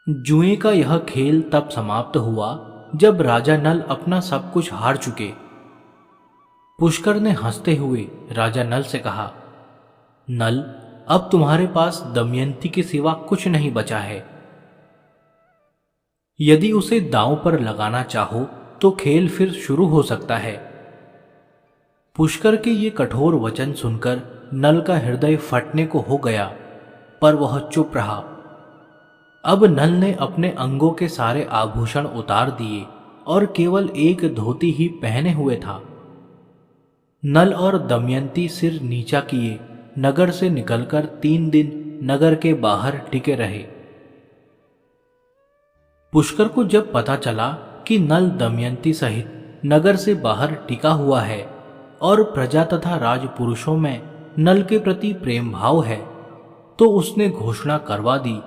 जुए का यह खेल तब समाप्त हुआ जब राजा नल अपना सब कुछ हार चुके। पुष्कर ने हंसते हुए राजा नल से कहा, नल, अब तुम्हारे पास दमयंती के सिवा कुछ नहीं बचा है। यदि उसे दांव पर लगाना चाहो तो खेल फिर शुरू हो सकता है। पुष्कर के ये कठोर वचन सुनकर नल का हृदय फटने को हो गया, पर वह चुप रहा। अब नल ने अपने अंगों के सारे आभूषण उतार दिए और केवल एक धोती ही पहने हुए था। नल और दमयंती सिर नीचा किए नगर से निकलकर 3 दिन नगर के बाहर टिके रहे। पुष्कर को जब पता चला कि नल दमयंती सहित नगर से बाहर टिका हुआ है और प्रजा तथा राजपुरुषों में नल के प्रति प्रेम भाव है, तो उसने घोषणा करवा दी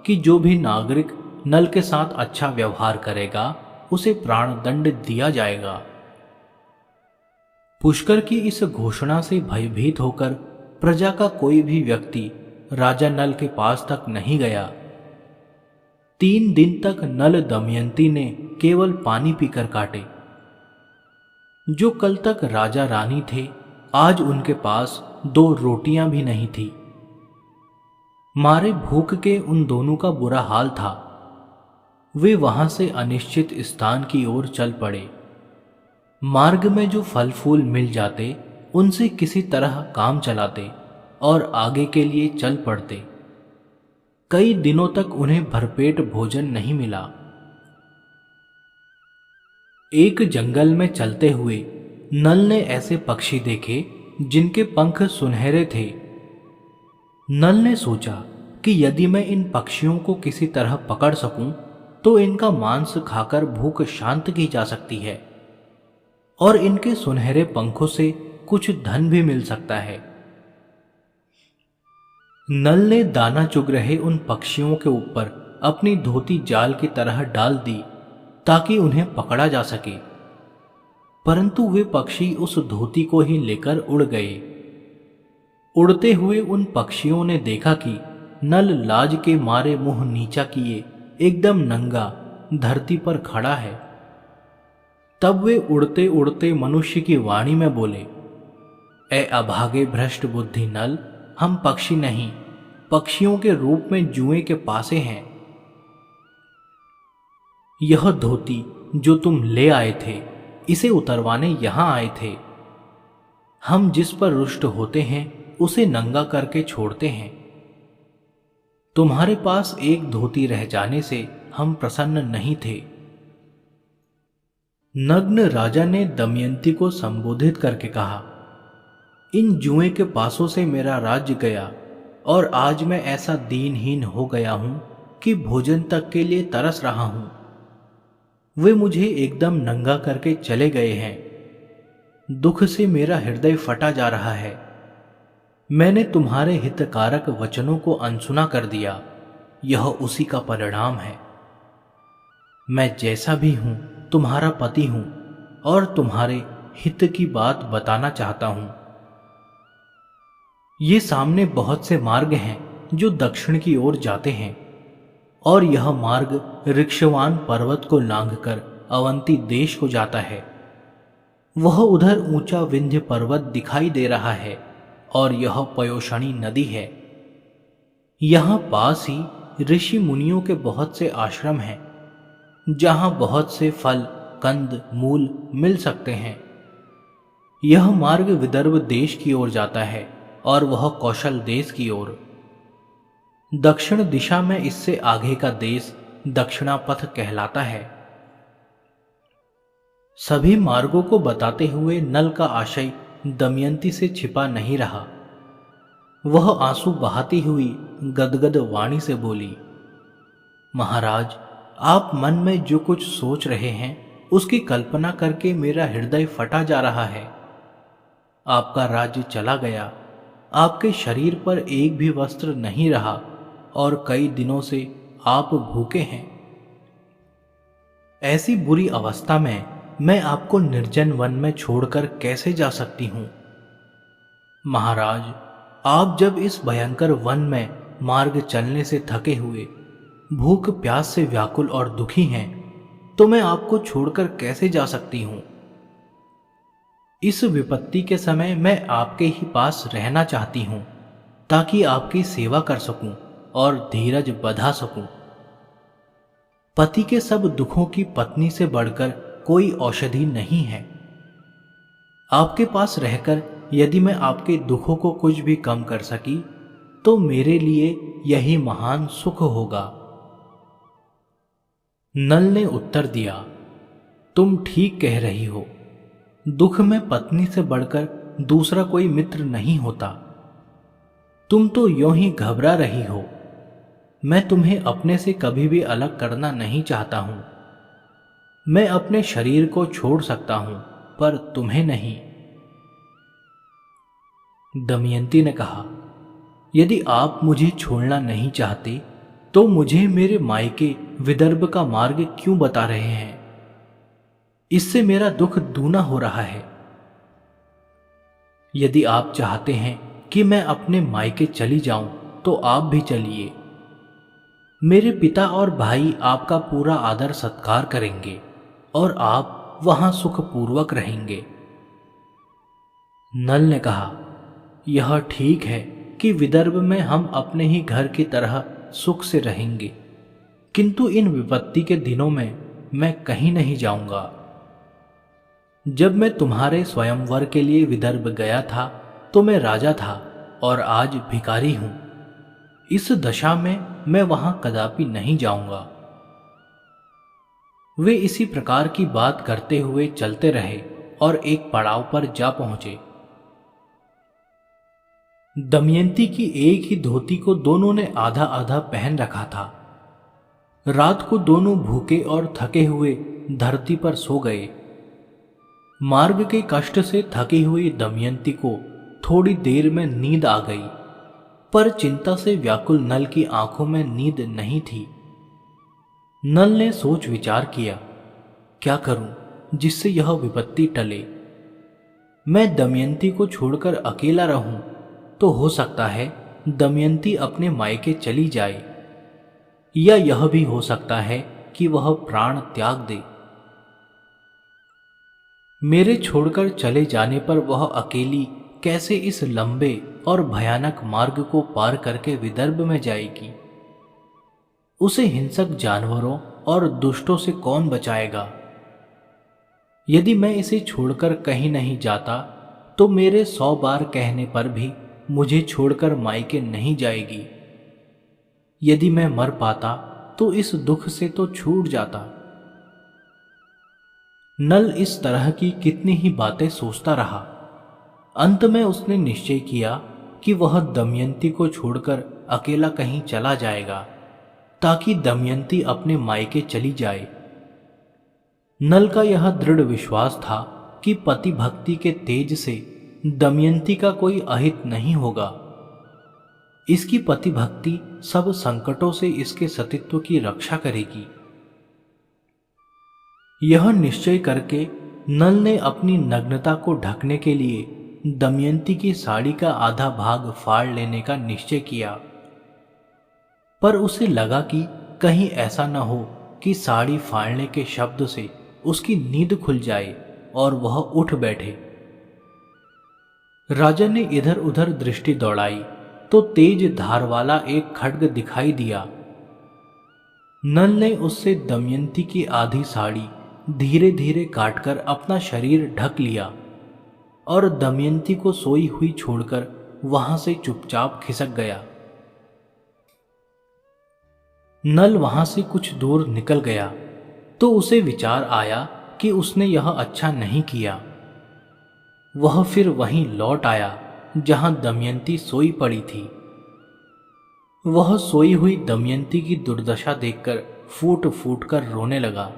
कि जो भी नागरिक नल के साथ अच्छा व्यवहार करेगा उसे प्राण दंड दिया जाएगा। पुष्कर की इस घोषणा से भयभीत होकर प्रजा का कोई भी व्यक्ति राजा नल के पास तक नहीं गया। 3 दिन तक नल दमयंती ने केवल पानी पीकर काटे। जो कल तक राजा रानी थे, आज उनके पास 2 रोटियां भी नहीं थी। मारे भूख के उन दोनों का बुरा हाल था। वे वहां से अनिश्चित स्थान की ओर चल पड़े। मार्ग में जो फल फूल मिल जाते उनसे किसी तरह काम चलाते और आगे के लिए चल पड़ते। कई दिनों तक उन्हें भरपेट भोजन नहीं मिला। एक जंगल में चलते हुए नल ने ऐसे पक्षी देखे जिनके पंख सुनहरे थे। नल ने सोचा कि यदि मैं इन पक्षियों को किसी तरह पकड़ सकूं तो इनका मांस खाकर भूख शांत की जा सकती है और इनके सुनहरे पंखों से कुछ धन भी मिल सकता है। नल ने दाना चुग रहे उन पक्षियों के ऊपर अपनी धोती जाल की तरह डाल दी ताकि उन्हें पकड़ा जा सके, परंतु वे पक्षी उस धोती को ही लेकर उड़ गए। उड़ते हुए उन पक्षियों ने देखा कि नल लाज के मारे मुंह नीचा किए एकदम नंगा धरती पर खड़ा है। तब वे उड़ते उड़ते मनुष्य की वाणी में बोले, ए अभागे भ्रष्ट बुद्धि नल, हम पक्षी नहीं, पक्षियों के रूप में जुए के पासे हैं। यह धोती जो तुम ले आए थे, इसे उतरवाने यहां आए थे। हम जिस पर रुष्ट होते हैं उसे नंगा करके छोड़ते हैं। तुम्हारे पास एक धोती रह जाने से हम प्रसन्न नहीं थे। नग्न राजा ने दमयंती को संबोधित करके कहा, इन जुए के पासों से मेरा राज्य गया और आज मैं ऐसा दीनहीन हो गया हूं कि भोजन तक के लिए तरस रहा हूं। वे मुझे एकदम नंगा करके चले गए हैं। दुख से मेरा हृदय फटा जा रहा है। मैंने तुम्हारे हितकारक वचनों को अनसुना कर दिया। यह उसी का परिणाम है। मैं जैसा भी हूं तुम्हारा पति हूं और तुम्हारे हित की बात बताना चाहता हूं। ये सामने बहुत से मार्ग हैं जो दक्षिण की ओर जाते हैं और यह मार्ग ऋक्षवान पर्वत को लांघकर अवंती देश को जाता है। वह उधर ऊंचा विंध्य पर्वत दिखाई दे रहा है और यह पयोषणी नदी है। यहां पास ही ऋषि मुनियों के बहुत से आश्रम हैं जहां बहुत से फल कंद मूल मिल सकते हैं। यह मार्ग विदर्भ देश की ओर जाता है और वह कौशल देश की ओर। दक्षिण दिशा में इससे आगे का देश दक्षिणापथ कहलाता है। सभी मार्गों को बताते हुए नल का आशय दमयंती से छिपा नहीं रहा। वह आंसू बहाती हुई गदगद वाणी से बोली, महाराज, आप मन में जो कुछ सोच रहे हैं उसकी कल्पना करके मेरा हृदय फटा जा रहा है। आपका राज्य चला गया, आपके शरीर पर एक भी वस्त्र नहीं रहा और कई दिनों से आप भूखे हैं। ऐसी बुरी अवस्था में मैं आपको निर्जन वन में छोड़कर कैसे जा सकती हूं? महाराज, आप जब इस भयंकर वन में मार्ग चलने से थके हुए भूख प्यास से व्याकुल और दुखी हैं, तो मैं आपको छोड़कर कैसे जा सकती हूं? इस विपत्ति के समय मैं आपके ही पास रहना चाहती हूं, ताकि आपकी सेवा कर सकूं और धीरज बधा सकूं। पति के सब दुखों की पत्नी से बढ़कर कोई औषधि नहीं है। आपके पास रहकर यदि मैं आपके दुखों को कुछ भी कम कर सकी, तो मेरे लिए यही महान सुख होगा। नल ने उत्तर दिया, तुम ठीक कह रही हो। दुख में पत्नी से बढ़कर दूसरा कोई मित्र नहीं होता। तुम तो यूं ही घबरा रही हो। मैं तुम्हें अपने से कभी भी अलग करना नहीं चाहता हूं। मैं अपने शरीर को छोड़ सकता हूं, पर तुम्हें नहीं। दमयंती ने कहा, यदि आप मुझे छोड़ना नहीं चाहते, तो मुझे मेरे मायके विदर्भ का मार्ग क्यों बता रहे हैं? इससे मेरा दुख दूना हो रहा है। यदि आप चाहते हैं कि मैं अपने मायके चली जाऊं, तो आप भी चलिए। मेरे पिता और भाई आपका पूरा आदर सत्कार करेंगे और आप वहां सुखपूर्वक रहेंगे। नल ने कहा, यह ठीक है कि विदर्भ में हम अपने ही घर की तरह सुख से रहेंगे, किंतु इन विपत्ति के दिनों में मैं कहीं नहीं जाऊंगा। जब मैं तुम्हारे स्वयंवर के लिए विदर्भ गया था, तो मैं राजा था और आज भिखारी हूं। इस दशा में मैं वहां कदापि नहीं जाऊंगा। वे इसी प्रकार की बात करते हुए चलते रहे और एक पड़ाव पर जा पहुंचे। दमयंती की एक ही धोती को दोनों ने आधा आधा पहन रखा था। रात को दोनों भूखे और थके हुए धरती पर सो गए। मार्ग के कष्ट से थकी हुई दमयंती को थोड़ी देर में नींद आ गई, पर चिंता से व्याकुल नल की आंखों में नींद नहीं थी। नल ने सोच विचार किया, क्या करूं जिससे यह विपत्ति टले? मैं दमयंती को छोड़कर अकेला रहूं, तो हो सकता है दमयंती अपने मायके चली जाए, या यह भी हो सकता है कि वह प्राण त्याग दे। मेरे छोड़कर चले जाने पर वह अकेली कैसे इस लंबे और भयानक मार्ग को पार करके विदर्भ में जाएगी? उसे हिंसक जानवरों और दुष्टों से कौन बचाएगा? यदि मैं इसे छोड़कर कहीं नहीं जाता, तो मेरे 100 बार कहने पर भी मुझे छोड़कर मायके नहीं जाएगी। यदि मैं मर पाता, तो इस दुख से तो छूट जाता। नल इस तरह की कितनी ही बातें सोचता रहा। अंत में उसने निश्चय किया कि वह दमयंती को छोड़कर अकेला कहीं चला जाएगा, ताकि दमयंती अपने मायके चली जाए। नल का यह दृढ़ विश्वास था कि पति भक्ति के तेज से दमयंती का कोई अहित नहीं होगा। इसकी पति भक्ति सब संकटों से इसके सतीत्व की रक्षा करेगी। यह निश्चय करके नल ने अपनी नग्नता को ढकने के लिए दमयंती की साड़ी का आधा भाग फाड़ लेने का निश्चय किया, पर उसे लगा कि कहीं ऐसा न हो कि साड़ी फाड़ने के शब्द से उसकी नींद खुल जाए और वह उठ बैठे। राजा ने इधर उधर दृष्टि दौड़ाई तो तेज धार वाला एक खड्ग दिखाई दिया। नल ने उससे दमयंती की आधी साड़ी धीरे धीरे काटकर अपना शरीर ढक लिया और दमयंती को सोई हुई छोड़कर वहां से चुपचाप खिसक गया। नल वहां से कुछ दूर निकल गया तो उसे विचार आया कि उसने यह अच्छा नहीं किया। वह फिर वहीं लौट आया जहां दमयंती सोई पड़ी थी। वह सोई हुई दमयंती की दुर्दशा देखकर फूट फूट कर रोने लगा।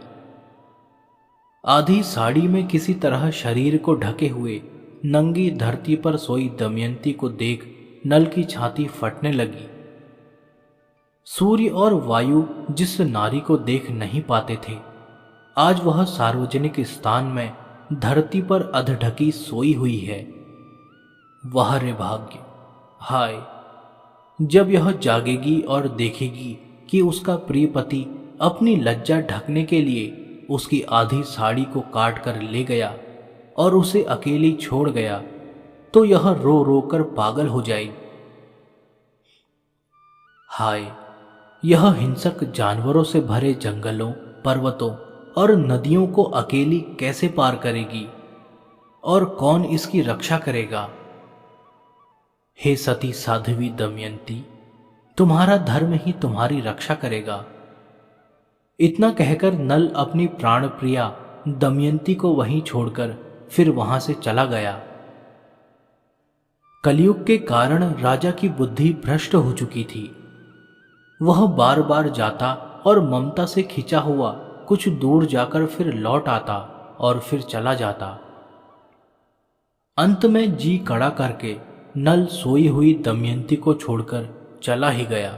आधी साड़ी में किसी तरह शरीर को ढके हुए नंगी धरती पर सोई दमयंती को देख नल की छाती फटने लगी। सूर्य और वायु जिस नारी को देख नहीं पाते थे, आज वह सार्वजनिक स्थान में धरती पर अधढकी सोई हुई है। वाह रे भाग्य! हाय, जब यह जागेगी और देखेगी कि उसका प्रिय पति अपनी लज्जा ढकने के लिए उसकी आधी साड़ी को काट कर ले गया और उसे अकेली छोड़ गया, तो यह रो रो कर पागल हो जाएगी। हाय, यह हिंसक जानवरों से भरे जंगलों, पर्वतों और नदियों को अकेली कैसे पार करेगी और कौन इसकी रक्षा करेगा? हे सती साध्वी दमयंती, तुम्हारा धर्म ही तुम्हारी रक्षा करेगा। इतना कहकर नल अपनी प्राण प्रिया दमयंती को वहीं छोड़कर फिर वहां से चला गया। कलयुग के कारण राजा की बुद्धि भ्रष्ट हो चुकी थी। वह बार बार जाता और ममता से खिंचा हुआ कुछ दूर जाकर फिर लौट आता और फिर चला जाता। अंत में जी कड़ा करके नल सोई हुई दमयंती को छोड़कर चला ही गया।